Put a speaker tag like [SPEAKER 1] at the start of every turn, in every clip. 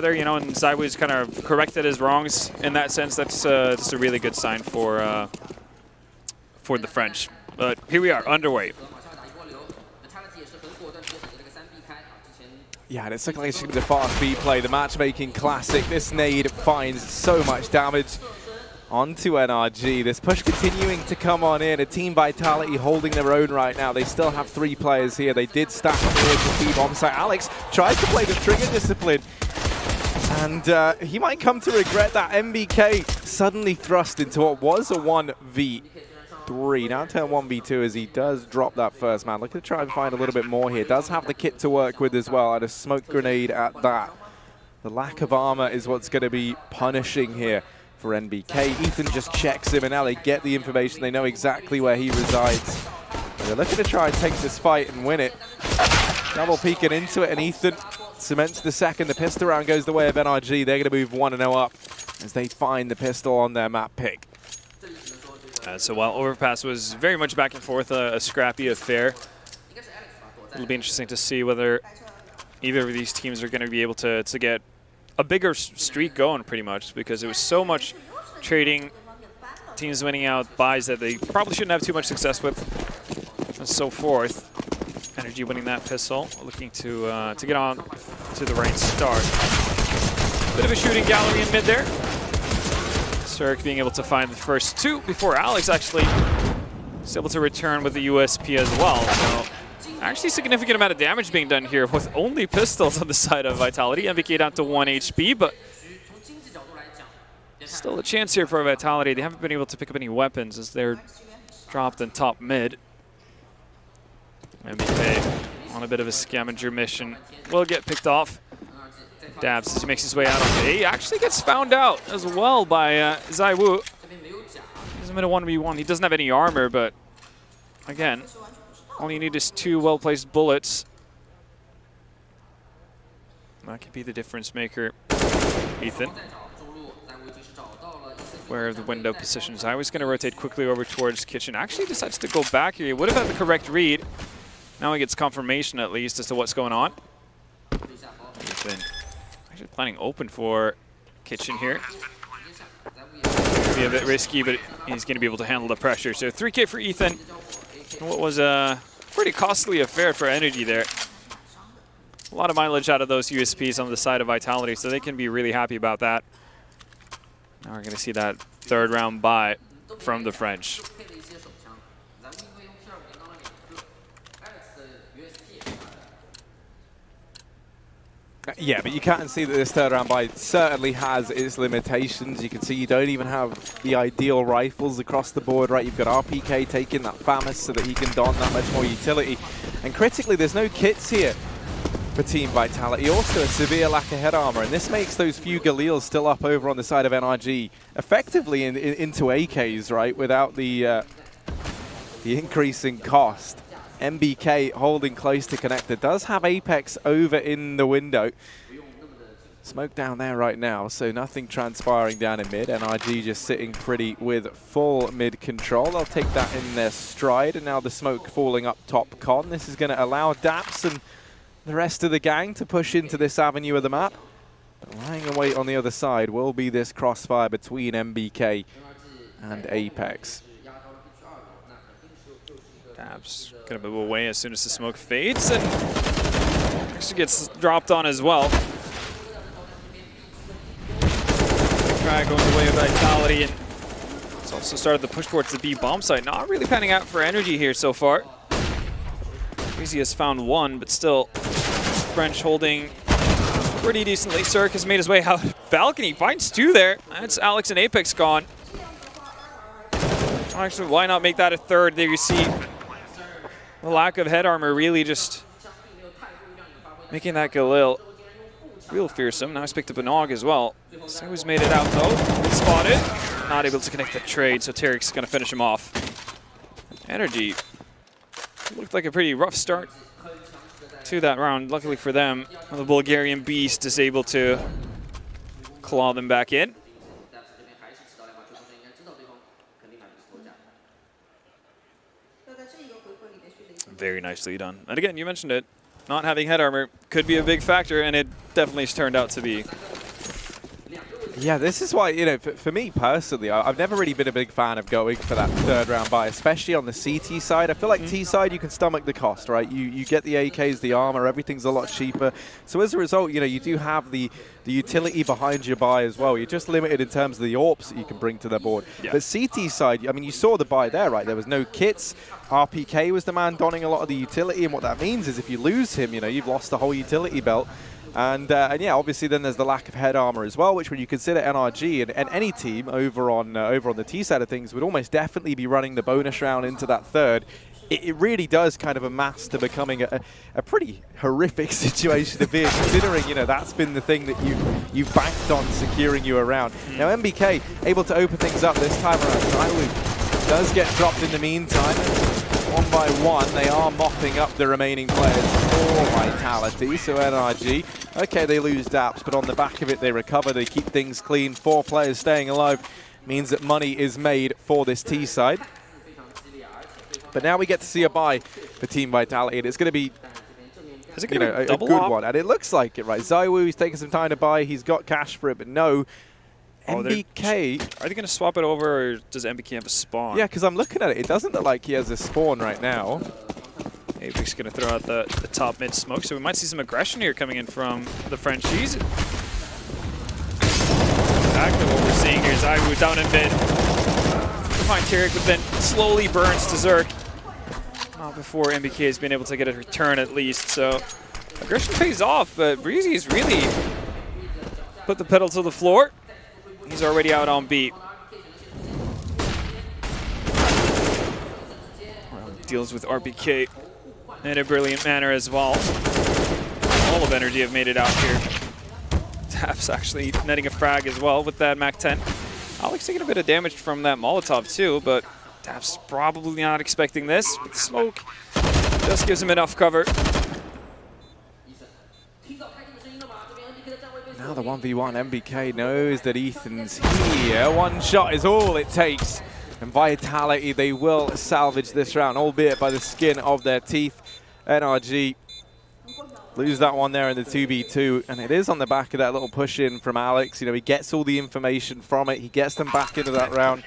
[SPEAKER 1] You know, and Zaiwu's kind of corrected his wrongs in that sense. That's just a really good sign for the French. But here we are, underway.
[SPEAKER 2] Yeah, and it's looking like it's going to be the fast B play, the matchmaking classic. This nade finds so much damage onto NRG. This push continuing to come on in. A Team Vitality holding their own right now. They still have 3 players here. They did stack towards the B-bomb site. Alex tries to play the trigger discipline. And he might come to regret that. MBK suddenly thrust into what was a 1v3. Now turn 1v2 as he does drop that first man. Looking to try and find a little bit more here. Does have the kit to work with as well, and a smoke grenade at that. The lack of armor is what's going to be punishing here for NBK. Ethan just checks him, and now they get the information. They know exactly where he resides. And they're looking to try and take this fight and win it. Double peeking into it, and Ethan cements the second. The pistol round goes the way of NRG. They're going to move 1-0 up as they find the pistol on their map pick.
[SPEAKER 1] So while Overpass was very much back and forth, a scrappy affair, it'll be interesting to see whether either of these teams are going to be able to get a bigger streak going, pretty much, because it was so much trading, teams winning out buys that they probably shouldn't have too much success with, and so forth. NRG winning that pistol, looking to get on to the right start. Bit of a shooting gallery in mid there. Cirque being able to find the first 2 before Alex actually is able to return with the USP as well. So actually significant amount of damage being done here with only pistols on the side of Vitality. MBK down to 1 HP, but still a chance here for Vitality. They haven't been able to pick up any weapons as they're dropped in top mid. MBK on a bit of a scavenger mission will get picked off. Dabs as he makes his way out of it. He actually gets found out as well by Zaiwu. He's in a 1v1. He doesn't have any armor, but again, all you need is 2 well-placed bullets. That could be the difference maker. Ethan. Where the window positions. Zaiwu's going to rotate quickly over towards Kitchen. Actually decides to go back here. He would have had the correct read. Now he gets confirmation at least as to what's going on. Ethan actually planning open for Kitchen here. Be a bit risky, but he's going to be able to handle the pressure. So 3K for Ethan. What was a pretty costly affair for NRG there. A lot of mileage out of those USPs on the side of Vitality, so they can be really happy about that. Now we're going to see that 3rd round buy from the French.
[SPEAKER 2] Yeah, but you can see that this 3rd round buy certainly has its limitations. You can see you don't even have the ideal rifles across the board, right? You've got RPK taking that FAMAS so that he can don that much more utility. And critically, there's no kits here for Team Vitality. Also a severe lack of head armor, and this makes those few Galils still up over on the side of NRG effectively into AKs, right? Without the increase in cost. MBK holding close to connector. Does have Apex over in the window. Smoke down there right now, so nothing transpiring down in mid. NRG just sitting pretty with full mid control. They'll take that in their stride, and now the smoke falling up top con. This is going to allow Daps and the rest of the gang to push into this avenue of the map. But lying in wait on the other side will be this crossfire between MBK and Apex.
[SPEAKER 1] Dabs gonna move away as soon as the smoke fades, and actually gets dropped on as well. Try going the way of Vitality, and it's also started the push towards the B bomb site. Not really panning out for NRG here so far. Easy has found 1, but still French holding pretty decently. Cirque has made his way out balcony, finds 2 there. That's Alex and Apex gone. Actually, why not make that a 3rd? There you see the lack of head armor really just making that Galil real fearsome. Now he's picked up a Nog as well. So he's made it out though. Good spotted. Not able to connect the trade, so Tarek's going to finish him off. NRG looked like a pretty rough start to that round. Luckily for them, the Bulgarian Beast is able to claw them back in. Very nicely done. And again, you mentioned it. not having head armor could be a big factor, and it definitely has turned out to be.
[SPEAKER 2] Yeah, this is why, you know, for me personally, I've never really been a big fan of going for that third round buy, especially on the CT side. I feel like T side, you can stomach the cost, right? You get the AKs, the armor, everything's a lot cheaper. So as a result, you know, you do have the utility behind your buy as well. You're just limited in terms of the AWPs that you can bring to the board.
[SPEAKER 1] Yeah.
[SPEAKER 2] But CT side, I mean, you saw the buy there, right? There was no kits. RPK was the man donning a lot of the utility, and what that means is if you lose him, you know, you've lost the whole utility belt. And yeah, obviously then there's the lack of head armor as well, which when you consider NRG and any team over on the T side of things would almost definitely be running the bonus round into that third. It really does kind of amass to becoming a pretty horrific situation to be in, considering, you know, that's been the thing that you've banked on securing you around. Now MBK able to open things up this time around. Zywoo does get dropped in the meantime. One by one, they are mopping up the remaining players for Vitality. So NRG, okay, they lose Daps, but on the back of it, they recover. They keep things clean. 4 players staying alive means that money is made for this T side. But now we get to see a buy for Team Vitality, and it's going to be, you know, a good one. And it looks like it, right? Zywoo, he's taking some time to buy. He's got cash for it, but no. MBK.
[SPEAKER 1] Are they going to swap it over, or does MBK have a spawn?
[SPEAKER 2] Yeah, because I'm looking at it. It doesn't look like he has a spawn right now.
[SPEAKER 1] Apix going to throw out the top mid smoke, so we might see some aggression here coming in from the Frenchies. Exactly what we're seeing here. Zywoo down in mid. Fine Carrick, but then slowly burns to Zerk. Not before MBK has been able to get a return at least, so aggression pays off, but Breezy's really put the pedal to the floor. He's already out on beat. Deals with RPK in a brilliant manner as well. All of NRG have made it out here. Taps actually netting a frag as well with that MAC-10. Alex taking a bit of damage from that Molotov too, but Taps probably not expecting this. But the smoke just gives him enough cover.
[SPEAKER 2] Now the 1v1, MBK knows that Ethan's here. One shot is all it takes. And Vitality, they will salvage this round, albeit by the skin of their teeth. NRG lose that one there in the 2v2. And it is on the back of that little push-in from Alex. You know, he gets all the information from it. He gets them back into that round.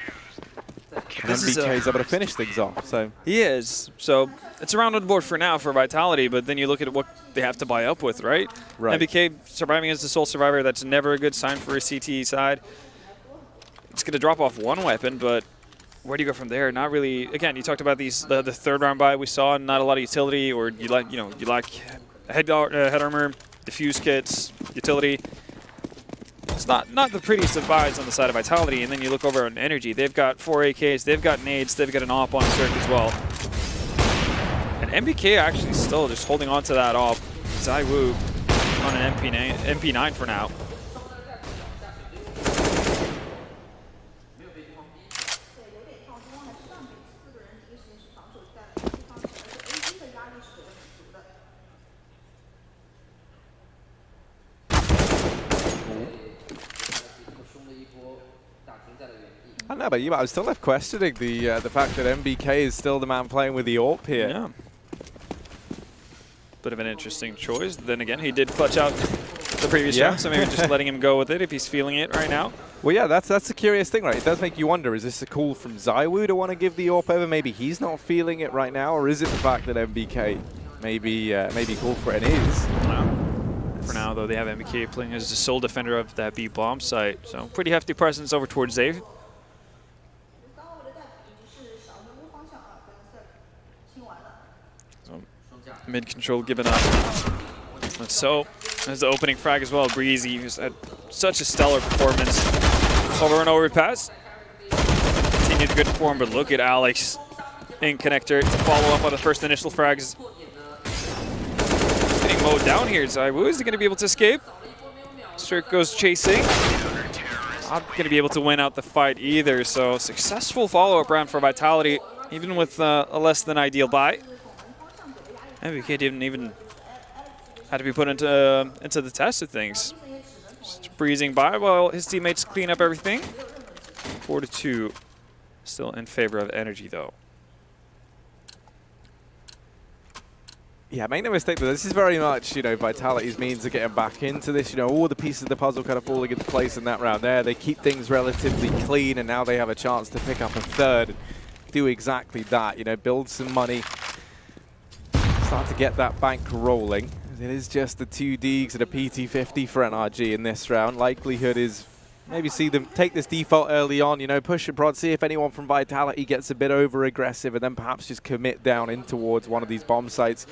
[SPEAKER 2] MBK is able to finish things off. So
[SPEAKER 1] he is. So it's a round on the board for now for Vitality, but then you look at what they have to buy up with, right? MBK surviving as the sole survivor, that's never a good sign for a CT side. It's going to drop off one weapon, but where do you go from there? Not really. Again, you talked about these the third round buy we saw, not a lot of utility, or you like head armor, diffuse kits, utility. It's not the prettiest of buys on the side of Vitality, and then you look over on NRG. They've got 4 AKs, they've got nades, they've got an AWP on Zerk as well. And MBK actually still just holding on to that AWP. Zywoo on an MP9 for now.
[SPEAKER 2] I don't know about you, but I'm still left questioning the fact that MBK is still the man playing with the AWP here.
[SPEAKER 1] Yeah. Bit of an interesting choice. Then again, he did clutch out the previous round, so maybe just letting him go with it if he's feeling it right now.
[SPEAKER 2] Well, yeah, that's a curious thing, right? It does make you wonder, is this a call from Zywoo to want to give the AWP over? Maybe he's not feeling it right now, or is it the fact that MBK maybe called for it and is?
[SPEAKER 1] For now, though, they have MBK playing as the sole defender of that B bomb site. So pretty hefty presence over towards Zave. So, mid control given up. So, as the opening frag as well, Breezy who's had such a stellar performance. Over and over pass. Continued good form, but look at Alex in connector to follow up on the first initial frags. He's getting mowed down here. Zywoo, is he going to be able to escape? Zerk goes chasing. Not going to be able to win out the fight either, so successful follow-up round for Vitality, even with a less than ideal buy. MBK didn't even have to be put into the test of things. Just breezing by while his teammates clean up everything. 4-2, still in favor of NRG though.
[SPEAKER 2] Yeah, make no mistake, though, this is very much, you know, Vitality's means of getting back into this. You know, all the pieces of the puzzle kind of falling into place in that round there. They keep things relatively clean, and now they have a chance to pick up a third and do exactly that. You know, build some money, start to get that bank rolling. It is just the 2 Deegs and a PT50 for NRG in this round. Likelihood is maybe see them take this default early on, you know, push and prod, see if anyone from Vitality gets a bit over-aggressive, and then perhaps just commit down in towards one of these bomb sites.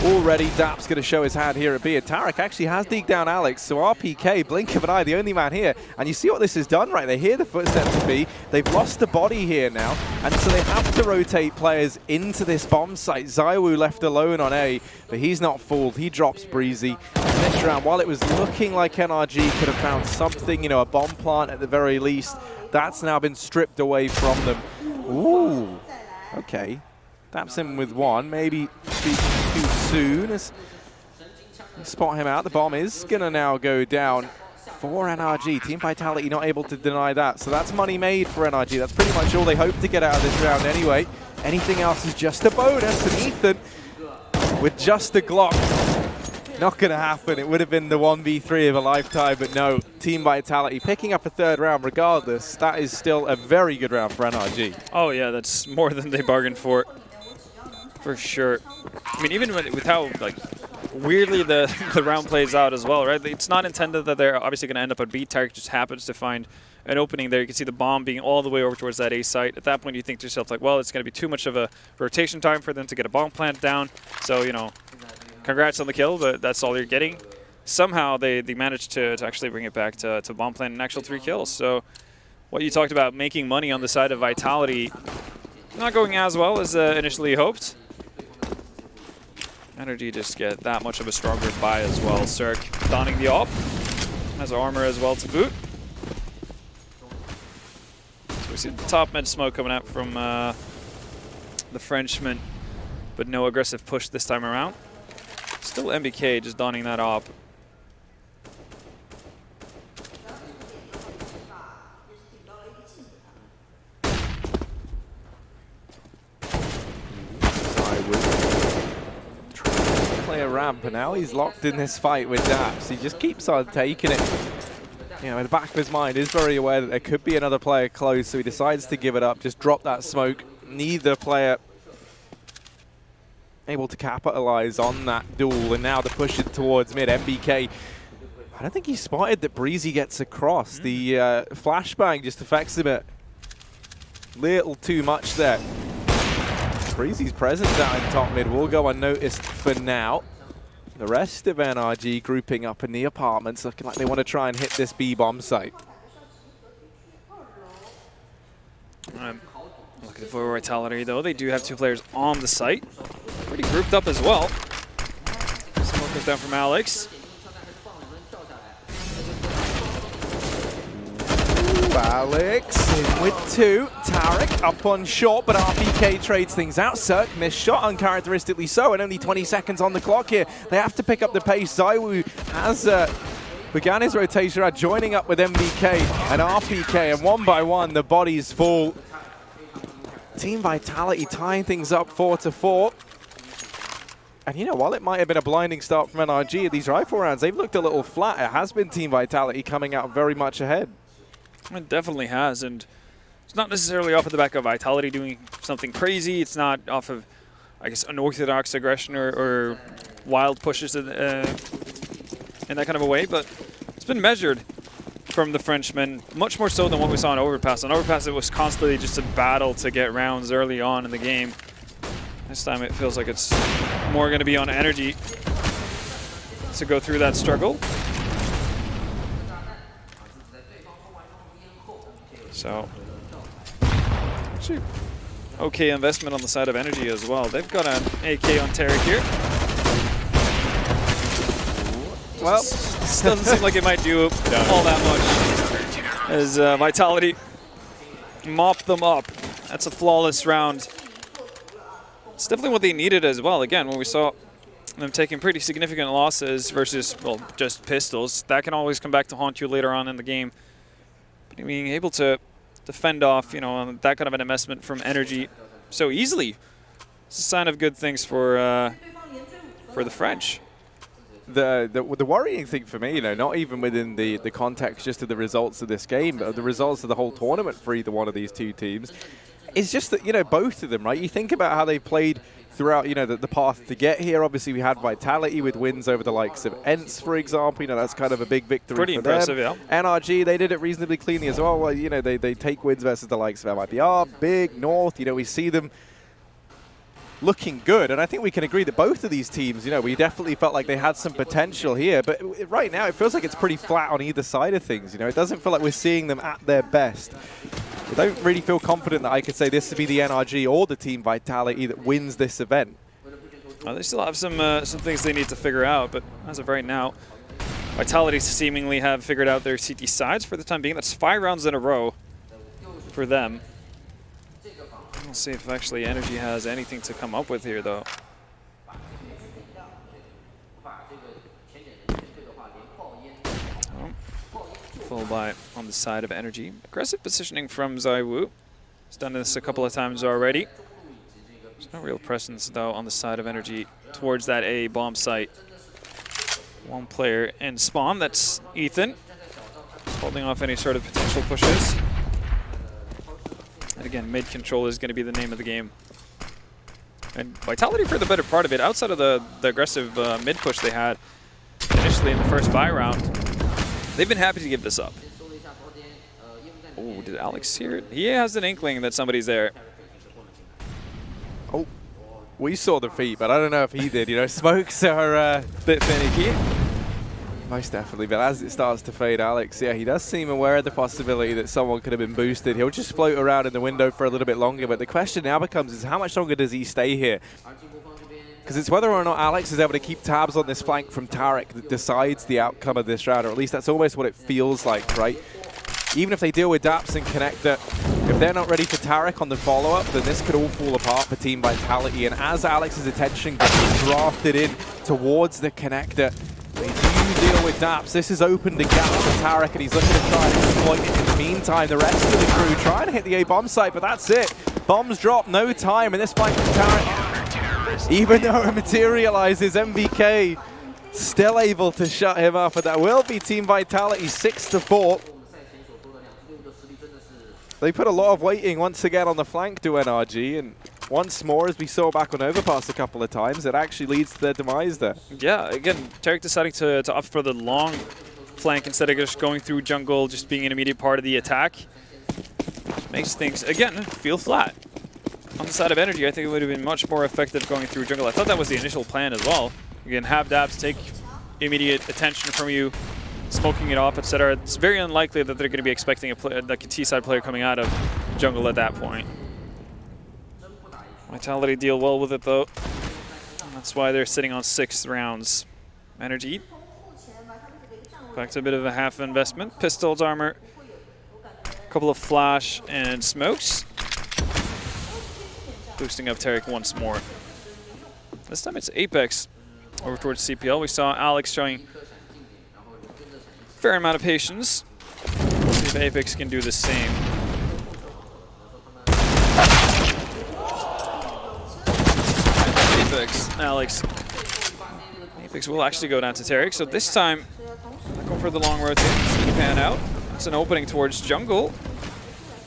[SPEAKER 2] Already, Dap's going to show his hand here at B, and Tarek actually has deeked down Alex, so RPK, blink of an eye, the only man here. And you see what this has done, right? They hear the footsteps of B, they've lost the body here now, and so they have to rotate players into this bomb site. Zaiwu left alone on A, but he's not fooled. He drops Breezy. And this round, while it was looking like NRG could have found something, you know, a bomb plant at the very least, that's now been stripped away from them. Ooh, okay. Daps him with one, maybe speaking too soon as you spot him out. The bomb is going to now go down for NRG. Team Vitality not able to deny that. So that's money made for NRG. That's pretty much all they hope to get out of this round anyway. Anything else is just a bonus. And Ethan with just a Glock. Not going to happen. It would have been the 1v3 of a lifetime, but no. Team Vitality picking up a third round regardless. That is still a very good round for NRG.
[SPEAKER 1] Oh yeah, that's more than they bargained for sure. I mean, even with how like weirdly the round plays out as well, right? It's not intended that they're obviously going to end up on B. Tarek just happens to find an opening there. You can see the bomb being all the way over towards that A site. At that point, you think to yourself, like, well, it's going to be too much of a rotation time for them to get a bomb plant down. So, you know, congrats on the kill, but that's all you're getting. Somehow they managed to actually bring it back to bomb plant an actual 3 kills. So what you talked about, making money on the side of Vitality, not going as well as initially hoped. NRG just get that much of a stronger buy as well. Cirque donning the AWP, has armor as well to boot. So we see the top mid smoke coming out from the Frenchman, but no aggressive push this time around. Still MBK just donning that AWP.
[SPEAKER 2] A ramp, and now he's locked in this fight with Daps. He just keeps on taking it. You know, in the back of his mind, is very aware that there could be another player close, so he decides to give it up, just drop that smoke. Neither player able to capitalize on that duel, and now they're pushing towards mid. MBK, I don't think he spotted that Breezy gets across. The flashbang just affects him a little too much there. Breezy's presence down in top mid will go unnoticed for now. The rest of NRG grouping up in the apartments, looking like they want to try and hit this B-bomb site.
[SPEAKER 1] Looking for Vitality, though. They do have 2 players on the site. Pretty grouped up as well. Smoke goes down from Alex.
[SPEAKER 2] Alex in with 2. Tarek up on short, but RPK trades things out. Cirque missed shot, uncharacteristically so, and only 20 seconds on the clock here. They have to pick up the pace. Zaiwu has began his rotation around, joining up with MBK and RPK, and one by one the bodies fall. Team Vitality tying things up 4-4. And you know, while it might have been a blinding start from NRG at these rifle rounds, they've looked a little flat. It has been Team Vitality coming out very much ahead.
[SPEAKER 1] It definitely has, and it's not necessarily off of the back of Vitality doing something crazy. It's not off of, I guess, unorthodox aggression or wild pushes in that kind of a way, but it's been measured from the Frenchmen, much more so than what we saw in Overpass. On Overpass, it was constantly just a battle to get rounds early on in the game. This time it feels like it's more going to be on NRG to go through that struggle. So, actually, okay investment on the side of NRG as well. They've got an AK on Tarek here. Well, this doesn't seem like it might do all that much as Vitality mop them up. That's a flawless round. It's definitely what they needed as well. Again, when we saw them taking pretty significant losses versus, well, just pistols, that can always come back to haunt you later on in the game. But being able to fend off, you know, that kind of an investment from NRG so easily, it's a sign of good things for for the French.
[SPEAKER 2] The worrying thing for me, you know, not even within the context just of the results of this game, but the results of the whole tournament for either one of these two teams, is just that, you know, both of them, right? You think about how they played throughout, you know, the path to get here. Obviously, we had Vitality with wins over the likes of ENCE, for example. You know, that's kind of a big victory
[SPEAKER 1] Pretty
[SPEAKER 2] for
[SPEAKER 1] impressive,
[SPEAKER 2] them.
[SPEAKER 1] yeah.
[SPEAKER 2] NRG, they did it reasonably cleanly as well. You know, they take wins versus the likes of MIBR, Big, North. You know, we see them looking good, and I think we can agree that both of these teams, you know, we definitely felt like they had some potential here, but right now it feels like it's pretty flat on either side of things. You know, it doesn't feel like we're seeing them at their best. I don't really feel confident that I could say this would be the NRG or the Team Vitality that wins this event.
[SPEAKER 1] Well, they still have some things they need to figure out, but as of right now, Vitality seemingly have figured out their CT sides for the time being. That's 5 rounds in a row for them. We'll see if actually NRG has anything to come up with here, though. Full buy on the side of NRG. Aggressive positioning from ZywOo. He's done this a couple of times already. There's no real presence, though, on the side of NRG towards that A bomb site. One player in spawn, that's Ethan. Holding off any sort of potential pushes. And again, mid control is going to be the name of the game. And Vitality, for the better part of it, outside of the aggressive mid push they had initially in the first buy round, they've been happy to give this up. Oh, did Alex hear it? He has an inkling that somebody's there.
[SPEAKER 2] Oh, we saw the feet, but I don't know if he did. You know, smokes are a bit finicky. Most definitely, but as it starts to fade, Alex, yeah, he does seem aware of the possibility that someone could have been boosted. He'll just float around in the window for a little bit longer, but the question now becomes is how much longer does he stay here? Because it's whether or not Alex is able to keep tabs on this flank from Tarek that decides the outcome of this round, or at least that's almost what it feels like, right? Even if they deal with Daps and Connector, if they're not ready for Tarek on the follow-up, then this could all fall apart for Team Vitality. And as Alex's attention gets drafted in towards the Connector, they do deal with Daps. This has opened a gap for Tarek, and he's looking to try and exploit it. In the meantime, the rest of the crew trying to hit the A bomb site, but that's it. Bombs drop, no time, and this fight from Tarek, even though it materializes, MVK still able to shut him up, and that will be Team Vitality 6-4. They put a lot of weighting once again on the flank to NRG, and once more, as we saw back on Overpass a couple of times, it actually leads to their demise there.
[SPEAKER 1] Yeah, again, Tarek deciding to opt for the long flank instead of just going through jungle, just being an immediate part of the attack. Makes things, again, feel flat. On the side of NRG, I think it would have been much more effective going through jungle. I thought that was the initial plan as well. Again, have Daps take immediate attention from you, smoking it off, etc. It's very unlikely that they're going to be expecting like a T-side player coming out of jungle at that point. Vitality deal well with it, though. And that's why they're sitting on 6 rounds. NRG back to a bit of a half investment. Pistols, armor, a couple of flash and smokes. Boosting up Tarek once more. This time it's Apex over towards CPL. We saw Alex showing a fair amount of patience. Let's see if Apex can do the same. Alex. Apex will actually go down to Tarek, so this time, going for the long rotate, see pan out. It's an opening towards jungle.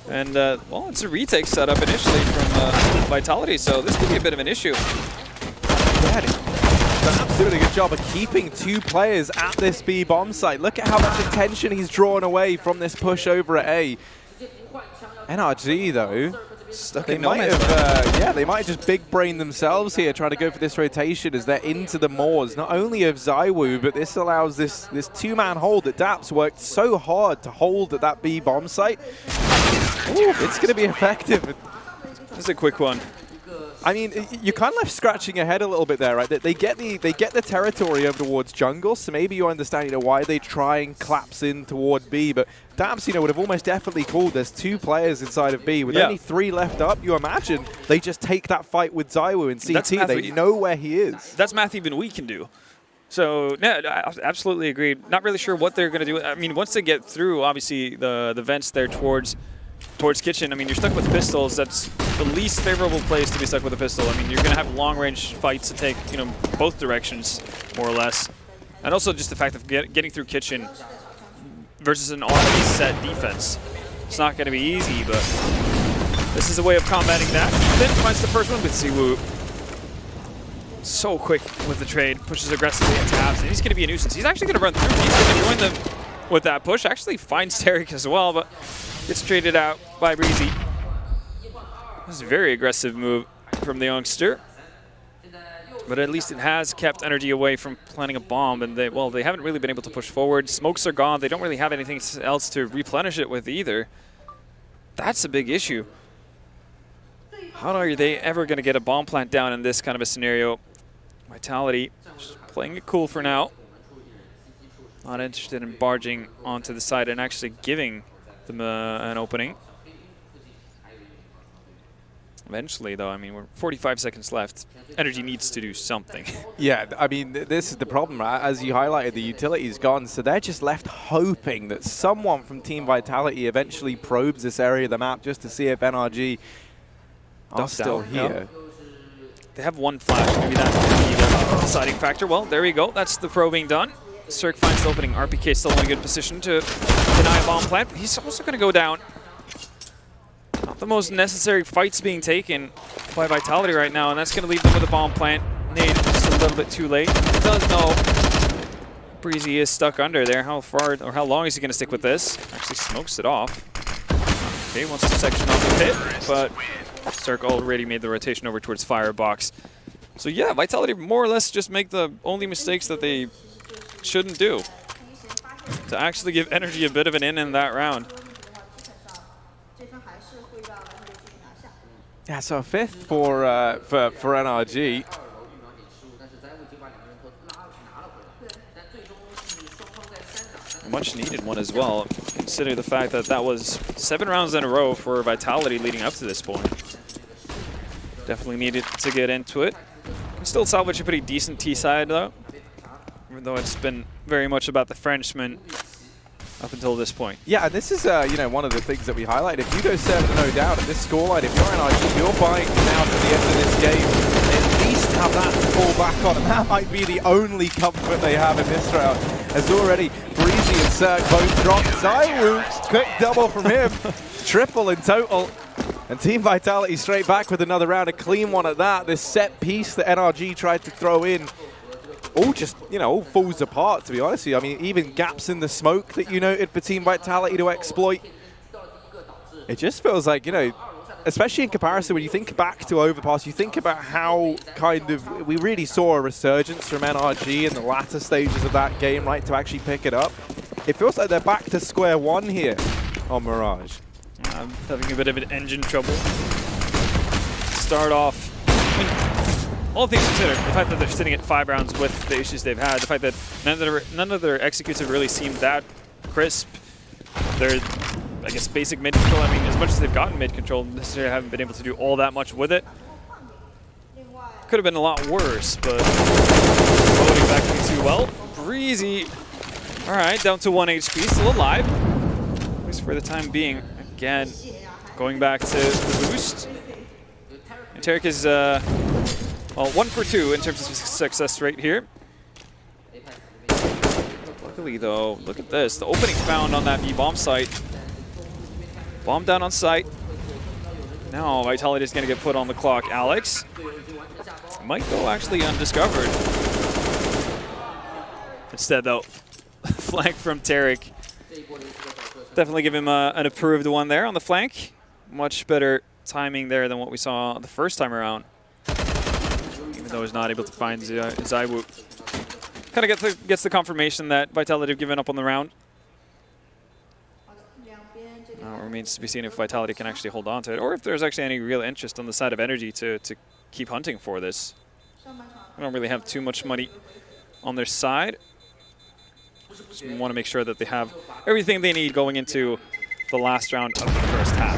[SPEAKER 1] And, well, it's a retake setup initially from Vitality, so this could be a bit of an issue.
[SPEAKER 2] Yeah, that's doing a good job of keeping 2 players at this B bomb site. Look at how much attention he's drawn away from this push over at A. NRG, though, they might have, they might just big brain themselves here, trying to go for this rotation as they're into the Moors. Not only of ZywOo, but this allows this 2-man hold that Daps worked so hard to hold at that B bomb site. Ooh, it's going to be effective.
[SPEAKER 1] This is a quick one.
[SPEAKER 2] I mean, you're kind of left scratching your head a little bit there, right? They get the territory over towards jungle, so maybe you understand, you know, why they try and collapse in toward B. But Daps, you know, would have almost definitely called. There's 2 players inside of B with only 3 left up. You imagine they just take that fight with ZywOo and CT. They know where he is.
[SPEAKER 1] That's math even we can do. So, yeah, I absolutely agree. Not really sure what they're going to do. I mean, once they get through, obviously, the vents there towards kitchen, I mean, you're stuck with pistols. That's the least favorable place to be stuck with a pistol. I mean, you're going to have long-range fights to take, you know, both directions, more or less. And also just the fact of getting through kitchen versus an already set defense. It's not going to be easy, but this is a way of combating that. Then finds the first one with Siwoo. So quick with the trade, pushes aggressively and taps, and he's going to be a nuisance. He's actually going to run through. He's going to join them with that push. Actually finds Tarek as well, but gets traded out by Breezy. This is a very aggressive move from the youngster. But at least it has kept NRG away from planting a bomb, and they haven't really been able to push forward. Smokes are gone. They don't really have anything else to replenish it with either. That's a big issue. How are they ever going to get a bomb plant down in this kind of a scenario? Vitality just playing it cool for now. Not interested in barging onto the side and actually giving them an opening. Eventually, though, I mean, we're 45 seconds left. NRG needs to do something.
[SPEAKER 2] Yeah, I mean, this is the problem, right? As you highlighted, the utility's gone, so they're just left hoping that someone from Team Vitality eventually probes this area of the map just to see if NRG are still here.
[SPEAKER 1] No. They have one flash. Maybe that could be the deciding factor. Well, there we go. That's the probing done. Cirque finds the opening. RPK still in a good position to deny a bomb plant. He's also going to go down. Not the most necessary fights being taken by Vitality right now, and that's going to leave them with a bomb plant. Nade just a little bit too late. He does know Breezy is stuck under there. How far or how long is he going to stick with this? Actually smokes it off. Okay, wants to section off the pit, but Cirque already made the rotation over towards Firebox. So yeah, Vitality more or less just make the only mistakes that they shouldn't do to actually give NRG a bit of an in that round.
[SPEAKER 2] Yeah, so a fifth for NRG.
[SPEAKER 1] A much needed one as well. Consider the fact that that was 7 rounds in a row for Vitality leading up to this point. Definitely needed to get into it. Can still salvage a pretty decent T side though, even though it's been very much about the Frenchman up until this point.
[SPEAKER 2] Yeah, and this is you know, one of the things that we highlight. If you go 7-0 down at this scoreline, if you're NRG, you're buying now to the end of this game, at least have that to fall back on, and that might be the only comfort they have in this round. As already Breezy and Cirque both dropped. Zywoo, quick double from him, triple in total. And Team Vitality straight back with another round, a clean one at that. This set piece that NRG tried to throw in, all just, you know, all falls apart, to be honest with you. I mean, even gaps in the smoke that you noted for Team Vitality to exploit. It just feels like, you know, especially in comparison when you think back to Overpass, you think about how kind of, we really saw a resurgence from NRG in the latter stages of that game, right, to actually pick it up. It feels like they're back to square one here on Mirage.
[SPEAKER 1] I'm having a bit of an engine trouble. Start off, I mean, all things considered, the fact that they're sitting at 5 rounds with the issues they've had, the fact that none of their executes have really seemed that crisp. They're, I guess, basic mid control. I mean, as much as they've gotten mid control, necessarily haven't been able to do all that much with it. Could have been a lot worse, but loading back too well. Breezy, all right, down to 1 HP, still alive, at least for the time being. Again, going back to the boost. And Tarek is, well, 1 for 2 in terms of success rate here. Luckily, though, look at this. The opening found on that B-bomb site. Bomb down on site. Now Vitality is going to get put on the clock. Alex might go actually undiscovered. Instead, though, flank from Tarek. Definitely give him an approved one there on the flank. Much better timing there than what we saw the first time around. Even though he's not able to find Zywoo. Kind of gets the confirmation that Vitality have given up on the round. Now it remains to be seen if Vitality can actually hold on to it, or if there's actually any real interest on the side of NRG to keep hunting for this. They don't really have too much money on their side. Just want to make sure that they have everything they need going into the last round of the first half.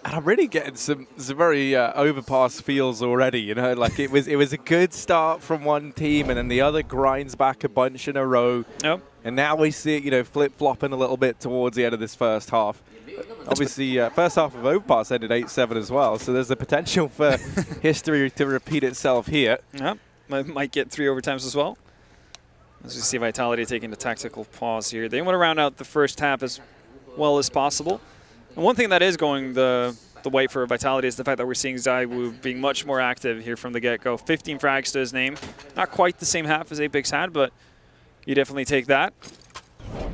[SPEAKER 2] And I'm really getting some very overpass feels already, you know, like it was a good start from one team and then the other grinds back a bunch in a row.
[SPEAKER 1] Yep.
[SPEAKER 2] And now we see it, you know, flip-flopping a little bit towards the end of this first half. Obviously, first half of overpass ended 8-7 as well, so there's a potential for history to repeat itself here.
[SPEAKER 1] Yep. Might get 3 overtimes as well. As we see Vitality taking a tactical pause here. They want to round out the first half as well as possible. And one thing that is going the way for Vitality is the fact that we're seeing ZywOo being much more active here from the get-go. 15 frags to his name. Not quite the same half as Apex had, but you definitely take that.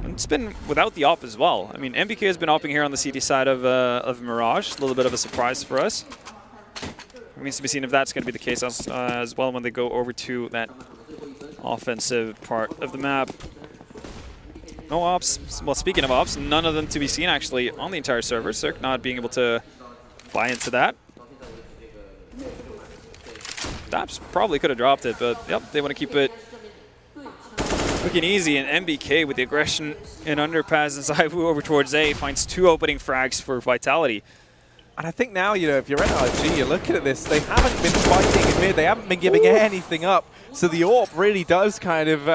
[SPEAKER 1] And it's been without the op as well. I mean, MBK has been opping here on the CT side of Mirage. A little bit of a surprise for us. It needs to be seen if that's going to be the case as well when they go over to that offensive part of the map. No ops. Well, speaking of ops, none of them to be seen actually on the entire server. Cirque not being able to buy into that. Daps probably could have dropped it, but yep, they want to keep it quick and easy. And MBK with the aggression in underpass and ZywOo over towards A finds 2 opening frags for Vitality.
[SPEAKER 2] And I think now, you know, if you're NRG, you're looking at this, they haven't been fighting in mid, they haven't been giving anything up. So the AWP really does kind of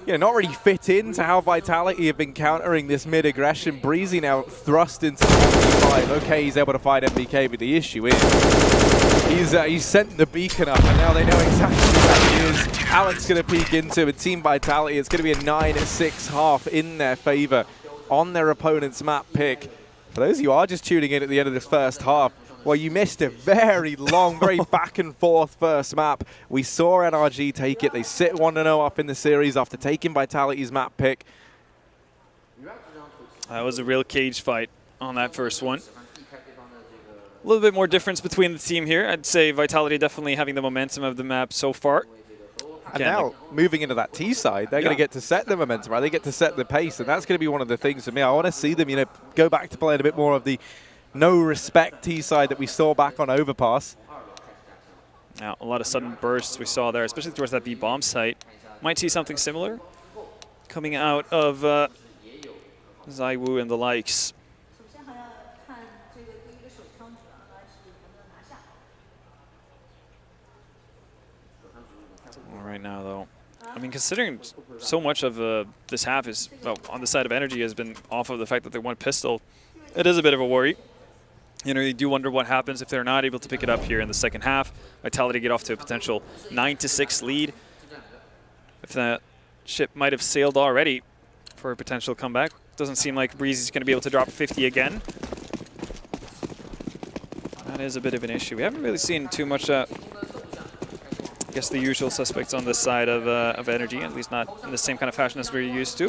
[SPEAKER 2] not really fit into how Vitality have been countering this mid-aggression. Breezy now thrust into the 1v5. Okay, he's able to fight MBK, but the issue is he's sent the beacon up, and now they know exactly where he is. Alex going to peek into it. Team Vitality, it's going to be a 9-6 half in their favor on their opponent's map pick. For those of you who are just tuning in at the end of this first half, well, you missed a very long, very back-and-forth first map. We saw NRG take it. They sit 1-0 up in the series after taking Vitality's map pick.
[SPEAKER 1] That was a real cage fight on that first one. A little bit more difference between the team here. I'd say Vitality definitely having the momentum of the map so far.
[SPEAKER 2] And now, moving into that T side, they're going to get to set the momentum, right? They get to set the pace, and that's going to be one of the things for me. I want to see them, you know, go back to playing a bit more of the no-respect T side that we saw back on Overpass.
[SPEAKER 1] Now, a lot of sudden bursts we saw there, especially towards that B-bomb site. Might see something similar coming out of ZywOo and the likes. Right now, though, I mean, considering so much of this half is on the side of NRG has been off of the fact that they won pistol, it is a bit of a worry. You know, you do wonder what happens if they're not able to pick it up here in the second half. Vitality get off to a potential 9-6 lead. If that ship might have sailed already for a potential comeback. Doesn't seem like Breezy's going to be able to drop 50 again. That is a bit of an issue. We haven't really seen too much I guess the usual suspects on this side of NRG, at least not in the same kind of fashion as we're used to.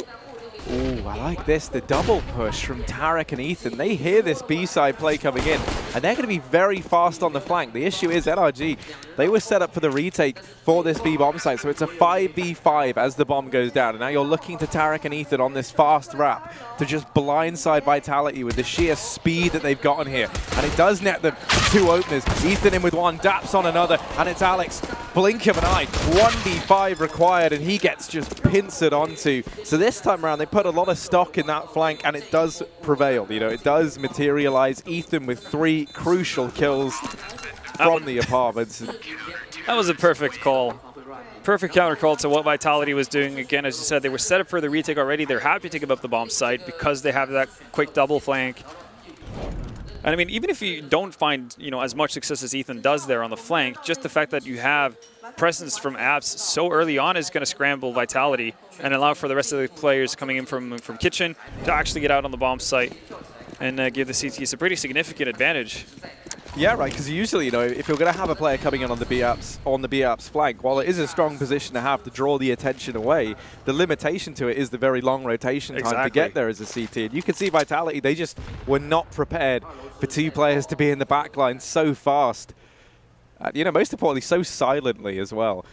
[SPEAKER 2] Ooh, I like this. The double push from Tarek and Ethan. They hear this B-side play coming in, and they're going to be very fast on the flank. The issue is NRG, they were set up for the retake for this B-bomb site, so it's a 5v5 as the bomb goes down. And now you're looking to Tarek and Ethan on this fast wrap to just blindside Vitality with the sheer speed that they've gotten here. And it does net them 2 openers. Ethan in with 1, Daps on another, and it's Alex. Blink of an eye. 1v5 required, and he gets just pincered onto. So this time around, they put a lot of stock in that flank, and it does prevail. You know, it does materialize. Ethan with 3 crucial kills from the apartments.
[SPEAKER 1] That was a perfect call. Perfect counter call to what Vitality was doing. Again, as you said, they were set up for the retake already. They're happy to give up the bomb site because they have that quick double flank. And I mean, even if you don't find, you know, as much success as Ethan does there on the flank, just the fact that you have presence from Apps so early on is going to scramble Vitality and allow for the rest of the players coming in from Kitchen to actually get out on the bomb site and give the CTs a pretty significant advantage.
[SPEAKER 2] Yeah, right, because usually, you know, if you're going to have a player coming in on the B-Apps flank, while it is a strong position to have to draw the attention away, the limitation to it is the very long rotation time to get there as a CT. And you can see Vitality, they just were not prepared for 2 players to be in the backline so fast. You know, most importantly, so silently as well.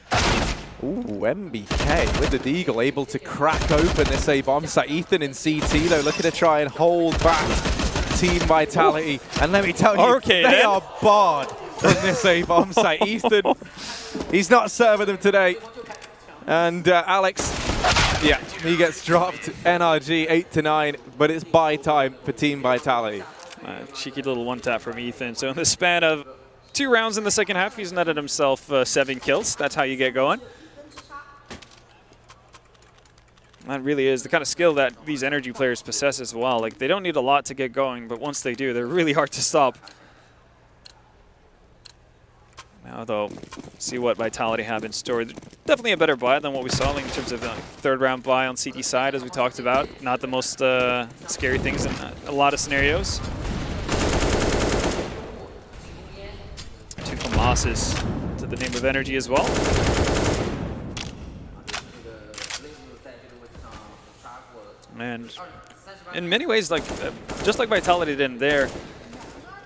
[SPEAKER 2] Ooh, MBK with the Deagle able to crack open this A-bomb site. Ethan in CT, though, looking to try and hold back Team Vitality. And let me tell you, they are barred from this A-bomb site. Ethan, he's not serving them today. And Alex, yeah, he gets dropped. NRG 8-9, but it's buy time for Team Vitality.
[SPEAKER 1] Cheeky little one-tap from Ethan. So in the span of 2 rounds in the second half, he's netted himself 7 kills. That's how you get going. That really is the kind of skill that these NRG players possess as well. Like, they don't need a lot to get going, but once they do, they're really hard to stop. Now, though, see what Vitality have in store. Definitely a better buy than what we saw in terms of the third-round buy on CT side, as we talked about. Not the most scary things in a lot of scenarios. 2 Famas's to the name of NRG as well. And in many ways, like just like Vitality did in their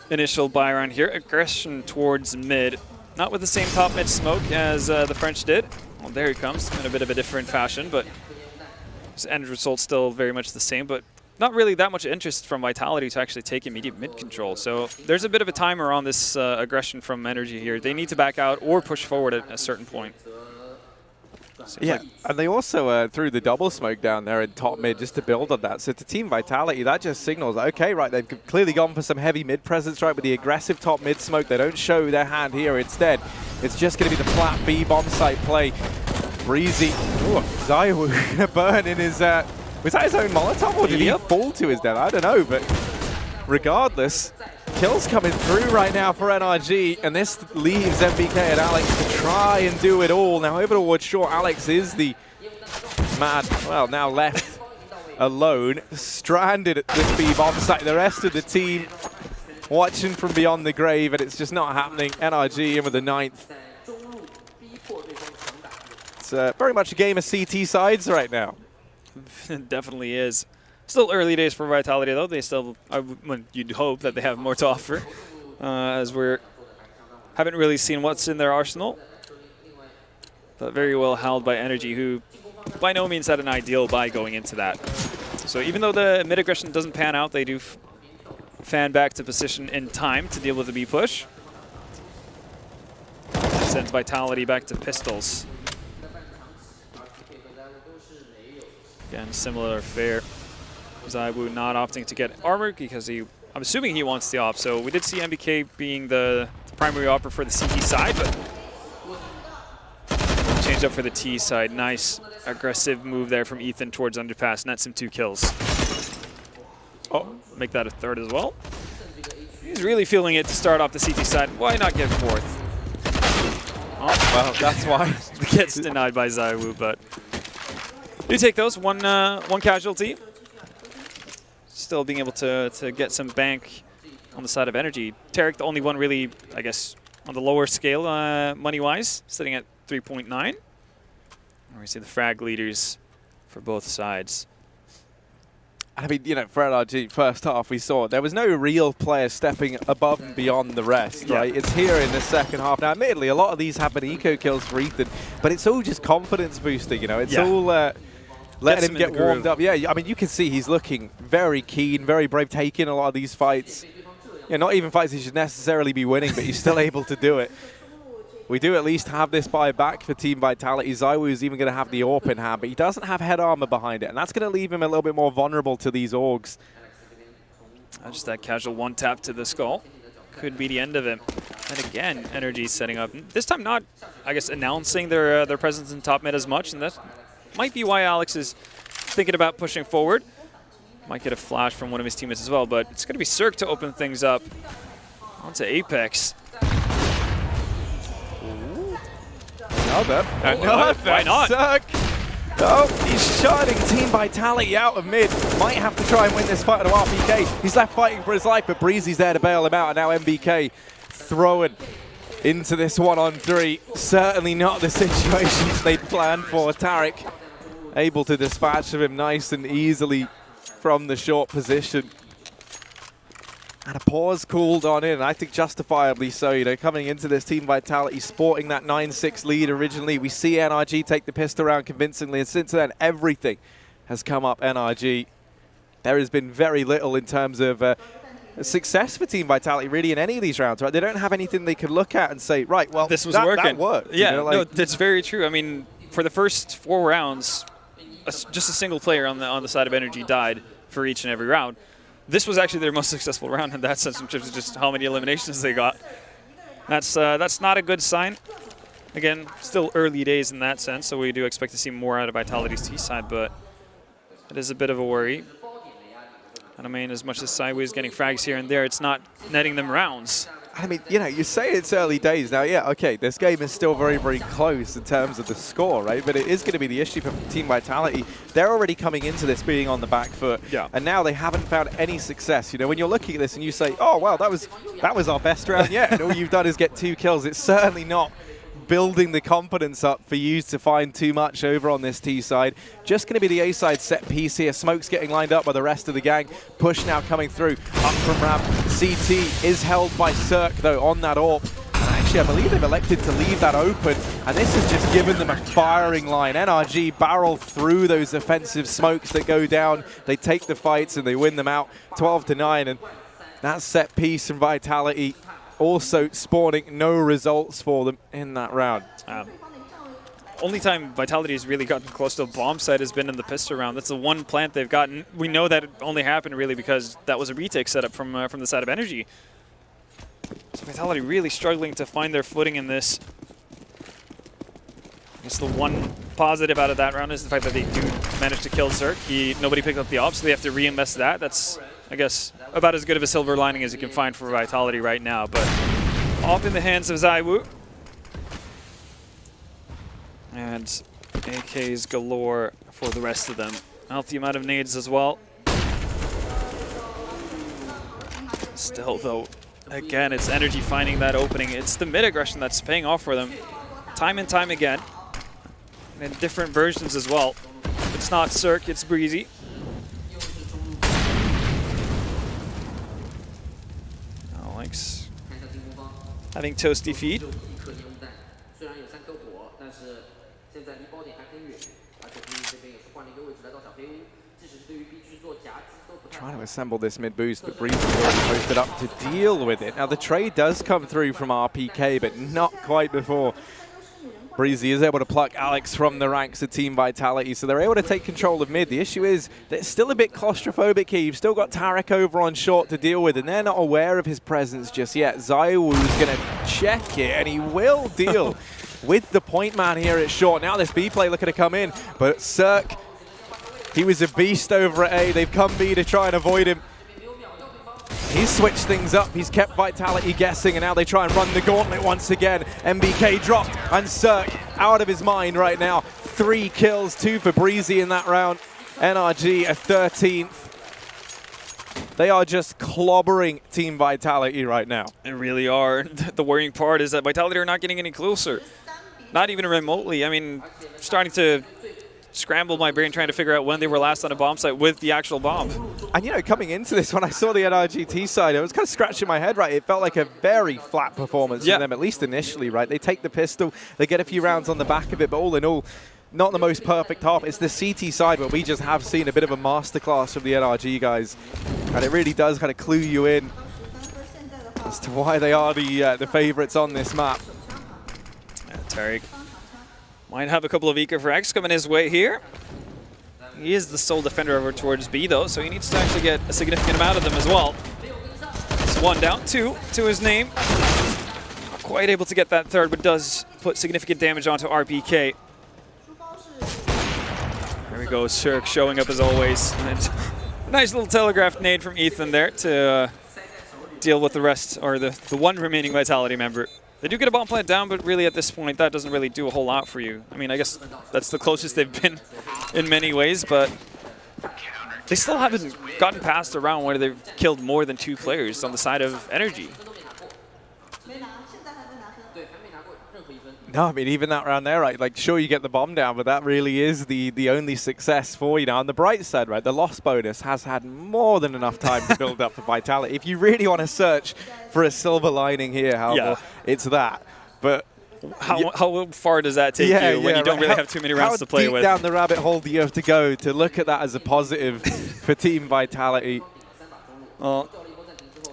[SPEAKER 1] initial buy around here, aggression towards mid. Not with the same top mid smoke as the French did. Well, there he comes in a bit of a different fashion, but his end result still very much the same, but not really that much interest from Vitality to actually take immediate mid control. So there's a bit of a timer on this aggression from NRG here. They need to back out or push forward at a certain point. Seems
[SPEAKER 2] yeah,
[SPEAKER 1] like
[SPEAKER 2] and they also threw the double smoke down there in top mid just to build on that. So to Team Vitality, that just signals, okay, right, they've clearly gone for some heavy mid presence, right, with the aggressive top mid smoke. They don't show their hand here. Instead, it's just going to be the flat B bomb site play. Breezy, Zaiwu going to burn in his, was that his own Molotov or did he fall to his death? I don't know, but regardless, kills coming through right now for NRG, and this leaves MBK and Alex to try and do it all. Now, over towards short, Alex is the man, well, now left alone, stranded at this B-bomb site. The rest of the team watching from beyond the grave, and it's just not happening. NRG in with the 9th. It's very much a game of CT sides right now.
[SPEAKER 1] it definitely is. Still early days for Vitality, though. They still, you'd hope that they have more to offer, as haven't really seen what's in their arsenal. But very well held by NRG, who by no means had an ideal buy going into that. So even though the mid aggression doesn't pan out, they do fan back to position in time to deal with the B push. Sends Vitality back to pistols. Again, similar fare. Zaiwu not opting to get armor because I'm assuming he wants the op. So we did see MBK being the primary opper for the CT side, but changed up for the T side. Nice aggressive move there from Ethan towards underpass. Nets him 2 kills. Oh, make that a 3rd as well. He's really feeling it to start off the CT side. Why not get 4th? Oh,
[SPEAKER 2] Well, that's why.
[SPEAKER 1] gets denied by Zaiwu, but you take those. One casualty. Still being able to get some bank on the side of NRG. Tarek, the only one really, I guess, on the lower scale money-wise, sitting at 3.9. We see the frag leaders for both sides.
[SPEAKER 2] I mean, you know, for NRG, first half we saw there was no real player stepping above and beyond the rest, right? It's here in the second half. Now, admittedly, a lot of these have been eco kills for Ethan, but it's all just confidence boosting, you know? It's all letting him get warmed up. Yeah, I mean, you can see he's looking very keen, very brave, taking a lot of these fights. Yeah, not even fights he should necessarily be winning, but he's still able to do it. We do at least have this buy back for Team Vitality. Zaiwu is even going to have the AWP in hand, but he doesn't have head armor behind it, and that's going to leave him a little bit more vulnerable to these Orgs.
[SPEAKER 1] Just that casual one tap to the skull could be the end of it. And again, NRG setting up. This time not, I guess, announcing their presence in top mid as much, and that might be why Alex is thinking about pushing forward. Might get a flash from one of his teammates as well, but it's going to be Cirque to open things up. Onto Apex. Why not?
[SPEAKER 2] Cirque. Oh, he's shutting Team Vitality out of mid. Might have to try and win this fight to RPK. He's left fighting for his life, but Breezy's there to bail him out, and now MBK throwing into this 1-on-3. Certainly not the situation they'd planned for. Tarek able to dispatch of him nice and easily from the short position. And a pause called on in, I think justifiably so, you know, coming into this Team Vitality, sporting that 9-6 lead originally. We see NRG take the pistol round convincingly, and since then, everything has come up NRG. There has been very little in terms of success for Team Vitality, really, in any of these rounds, right? They don't have anything they can look at and say, right, well,
[SPEAKER 1] this was working.
[SPEAKER 2] That worked.
[SPEAKER 1] Yeah,
[SPEAKER 2] you know, like,
[SPEAKER 1] no, that's very true. I mean, for the first 4 rounds, just a single player on the side of NRG died for each and every round. this was actually their most successful round in that sense in terms of just how many eliminations they got. That's not a good sign. Again, still early days in that sense, so we do expect to see more out of Vitality's T side, but it is a bit of a worry. And I mean, as much as Sideways getting frags here and there, it's not netting them rounds.
[SPEAKER 2] I mean, you know, you say it's early days now. Yeah, okay, this game is still very, very close in terms of the score, right? But it is going to be the issue for Team Vitality. They're already coming into this being on the back foot, and now they haven't found any success. You know, when you're looking at this and you say, "Oh, wow, that was our best round yet," and all you've done is get 2 kills. It's certainly not building the confidence up for you to find too much over on this T side. Just going to be the A side set piece here. Smoke's getting lined up by the rest of the gang. Push now coming through. Up from Ramp. CT is held by Cirque though on that AWP. And actually, I believe they've elected to leave that open. And this has just given them a firing line. NRG barrel through those offensive smokes that go down. They take the fights and they win them out 12-9. And that set piece from Vitality also spawning no results for them in that round.
[SPEAKER 1] Only time Vitality has really gotten close to a bomb site has been in the pistol round. That's the one plant they've gotten. We know that it only happened really because that was a retake setup from the side of NRG. So Vitality really struggling to find their footing in this. I guess the one positive out of that round is the fact that they do manage to kill Zerk. Nobody picked up the op, so they have to reinvest that. That's, I guess, about as good of a silver lining as you can find for Vitality right now. But off in the hands of Zaiwu. And AKs galore for the rest of them. Healthy amount of nades as well. Still, though, again, it's NRG finding that opening. It's the mid-aggression that's paying off for them time and time again. And in different versions as well. It's not Cirque, it's Breezy. Alex having toasty feet.
[SPEAKER 2] Trying to assemble this mid boost, but Breezy's already posted up to deal with it. Now the trade does come through from RPK, but not quite before Breezy is able to pluck Alex from the ranks of Team Vitality, so they're able to take control of mid. The issue is that it's still a bit claustrophobic here. You've still got Tarek over on short to deal with, and they're not aware of his presence just yet. Zaiwu's going to check it, and he will deal with the point man here at short. Now this B play looking to come in, but Cirque, he was a beast over at A. They've come B to try and avoid him. He's switched things up. He's kept Vitality guessing, and now they try and run the gauntlet once again. MBK dropped, and Cirque out of his mind right now. 3 kills, 2 for Breezy in that round. NRG a 13th. They are just clobbering Team Vitality right now.
[SPEAKER 1] They really are. The worrying part is that Vitality are not getting any closer. Not even remotely. I mean, starting to scrambled my brain trying to figure out when they were last on a bomb site with the actual bomb.
[SPEAKER 2] And you know, coming into this, when I saw the NRGT side, I was kind of scratching my head, right? It felt like a very flat performance from them, at least initially, right? They take the pistol, they get a few rounds on the back of it, but all in all, not the most perfect half. It's the CT side where we just have seen a bit of a masterclass from the NRG guys. And it really does kind of clue you in as to why they are the favorites on this map.
[SPEAKER 1] Yeah, Tarek might have a couple of Eco frags coming his way here. He is the sole defender over towards B, though, so he needs to actually get a significant amount of them as well. It's 1 down, 2 to his name. Not quite able to get that third, but does put significant damage onto RPK. There we go, Cirque showing up as always. And nice little telegraphed nade from Ethan there to deal with the rest, or the one remaining Vitality member. They do get a bomb plant down, but really at this point, that doesn't really do a whole lot for you. I mean, I guess that's the closest they've been in many ways, but they still haven't gotten past a round where they've killed more than 2 players on the side of NRG.
[SPEAKER 2] No, I mean, even that round there, right, like, sure, you get the bomb down, but that really is the only success for you. Now, on the bright side, right, the loss bonus has had more than enough time to build up for Vitality. If you really want to search for a silver lining here, however, it's that. But
[SPEAKER 1] how far does that take you when you don't really have too many rounds to play with?
[SPEAKER 2] How deep down the rabbit hole do you have to go to look at that as a positive for Team Vitality?
[SPEAKER 1] Well,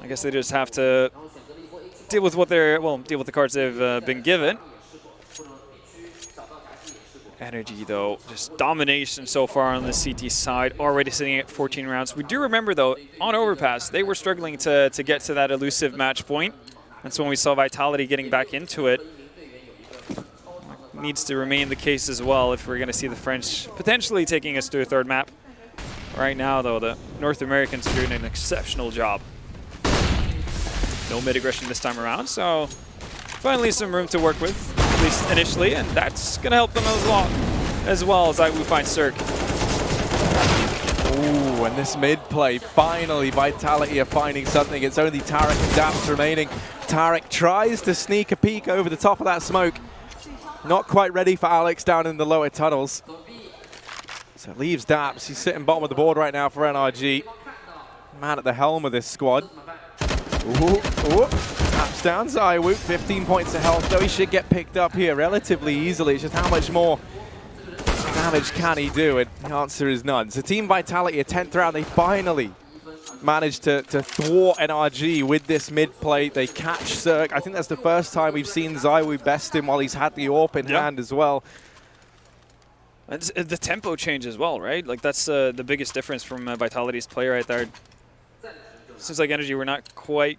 [SPEAKER 1] I guess they just have to deal with what deal with the cards they've been given. NRG, though, just domination so far on the CT side, already sitting at 14 rounds. We do remember, though, on Overpass, they were struggling to get to that elusive match point. That's when we saw Vitality getting back into it. Needs to remain the case as well if we're going to see the French potentially taking us to a third map. Right now, though, the North Americans are doing an exceptional job. No mid-aggression this time around, so finally some room to work with, at least initially, and that's going to help them as well as we find Cirque.
[SPEAKER 2] Ooh, and this mid-play, finally Vitality are finding something. It's only Tarek and Daps remaining. Tarek tries to sneak a peek over the top of that smoke. Not quite ready for Alex down in the lower tunnels. So it leaves Daps. He's sitting bottom of the board right now for NRG. Man at the helm of this squad. Ooh. Daps down, ZywOo, 15 points of health, though he should get picked up here relatively easily. It's just how much more damage can he do? And the answer is none. So Team Vitality, a 10th round, they finally managed to thwart NRG with this mid-play. They catch Cirque. I think that's the first time we've seen ZywOo best him while he's had the AWP in hand as well.
[SPEAKER 1] And the tempo change as well, right? Like that's the biggest difference from Vitality's play right there. Seems like NRG were not quite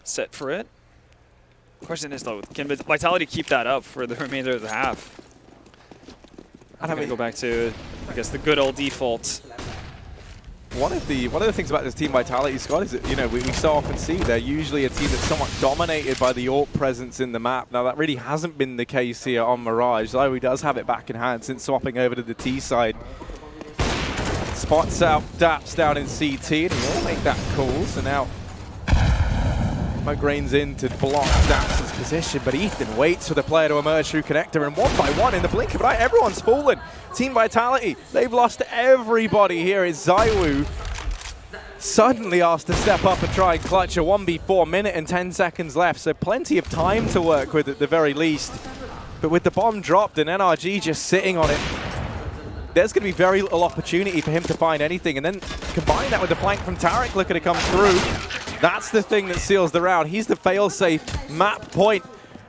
[SPEAKER 1] set for it. Question is though, can Vitality keep that up for the remainder of the half? I'm going to go back to, I guess, the good old default.
[SPEAKER 2] One of the things about this Team Vitality squad is that, you know, we so often see they're usually a team that's somewhat dominated by the AWP presence in the map. Now that really hasn't been the case here on Mirage. ZywOo does have it back in hand since swapping over to the T side. Spots out Daps down in CT, and he'll make that call. So now Smoke rains in to block Daps' position, but Ethan waits for the player to emerge through connector, and one by one in the blink of an eye, everyone's fallen. Team Vitality, they've lost everybody here. It's ZywOo suddenly asked to step up and try and clutch a 1v4, minute and 10 seconds left, so plenty of time to work with at the very least. But with the bomb dropped and NRG just sitting on it, there's going to be very little opportunity for him to find anything. And then combine that with the flank from Tarek looking to come through. That's the thing that seals the round. He's the fail-safe map point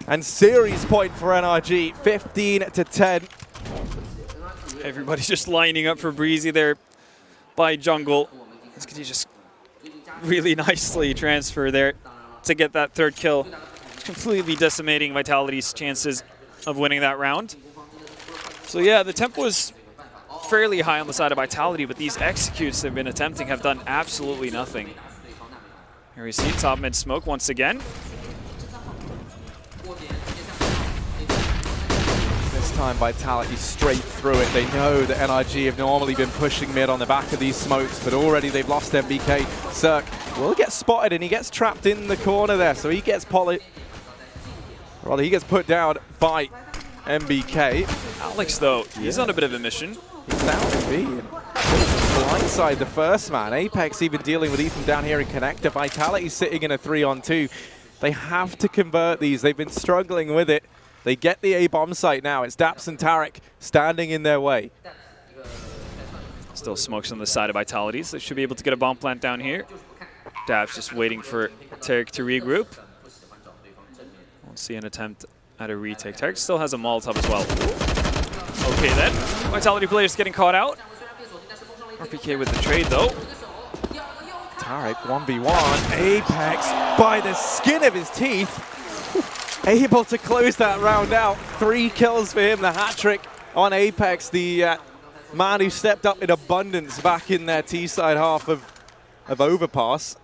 [SPEAKER 2] and series point for NRG, 15-10.
[SPEAKER 1] Everybody's just lining up for Breezy there by jungle. This could just really nicely transfer there to get that third kill. Completely decimating Vitality's chances of winning that round. So yeah, the tempo is fairly high on the side of Vitality, but these executes they've been attempting have done absolutely nothing. Here we see top mid smoke once again.
[SPEAKER 2] This time Vitality straight through it. They know that NRG have normally been pushing mid on the back of these smokes, but already they've lost MBK. Cirque will get spotted and he gets trapped in the corner there, so he gets he gets put down by MBK.
[SPEAKER 1] Alex though, he's on a bit of a mission.
[SPEAKER 2] He's down to B. Blindside the first man. Apex even dealing with Ethan down here in connector. Vitality sitting in a 3-on-2. They have to convert these. They've been struggling with it. They get the A bomb site now. It's Daps and Tarek standing in their way.
[SPEAKER 1] Still smokes on the side of Vitality, so they should be able to get a bomb plant down here. Daps just waiting for Tarek to regroup. We'll see an attempt at a retake. Tarek still has a Molotov as well. Okay then, Vitality players getting caught out. RPK with the trade though.
[SPEAKER 2] Tarek 1v1, Apex by the skin of his teeth. Able to close that round out. 3 kills for him, the hat trick on Apex, the man who stepped up in abundance back in their T-side half of Overpass.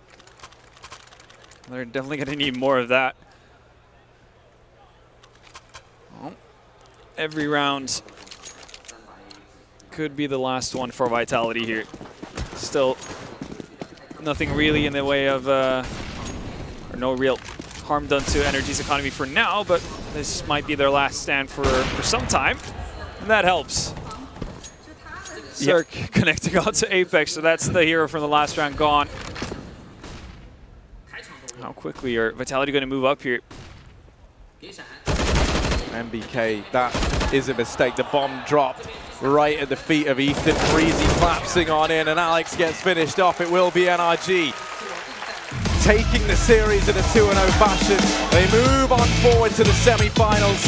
[SPEAKER 1] They're definitely going to need more of that. Well, every round could be the last one for Vitality here. Still nothing really in the way of, or no real harm done to NRG's economy for now, but this might be their last stand for some time, and that helps. Cirque connecting out to Apex, so that's the hero from the last round gone. How quickly are Vitality going to move up here?
[SPEAKER 2] MBK, that is a mistake. The bomb dropped right at the feet of Ethan. Breezy collapsing on in, and Alex gets finished off. It will be NRG taking the series in a 2-0 fashion. They move on forward to the semi-finals.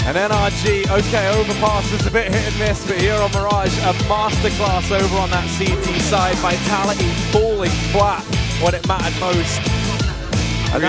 [SPEAKER 2] And NRG, okay, overpass is a bit hit and miss, but here on Mirage, a masterclass over on that CT side. Vitality falling flat when it mattered most. And